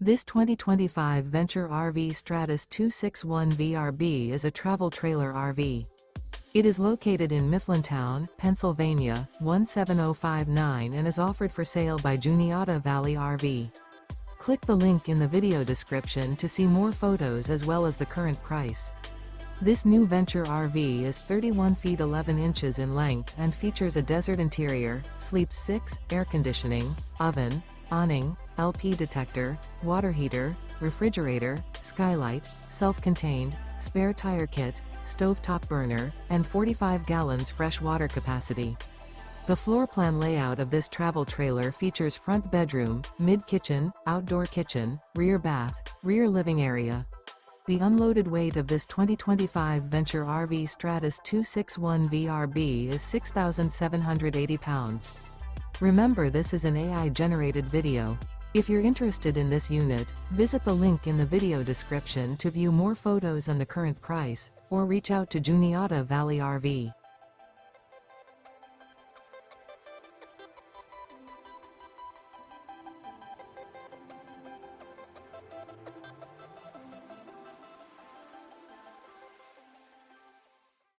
This 2025 Venture RV Stratus 261 VRB is a travel trailer RV. It is located in Mifflintown, Pennsylvania, 17059 and is offered for sale by Juniata Valley RV. Click the link in the video description to see more photos as well as the current price. This new Venture RV is 31 feet 11 inches in length and features a desert interior, sleeps 6, air conditioning, oven, awning, LP detector, water heater, refrigerator, skylight, self-contained, spare tire kit, stovetop burner, and 45 gallons fresh water capacity. The floor plan layout of this travel trailer features front bedroom, mid-kitchen, outdoor kitchen, rear bath, rear living area. The unloaded weight of this 2025 Venture RV Stratus 261 VRB is 6,780 pounds. Remember, this is an AI-generated video. If you're interested in this unit, visit the link in the video description to view more photos and the current price, or reach out to Juniata Valley RV.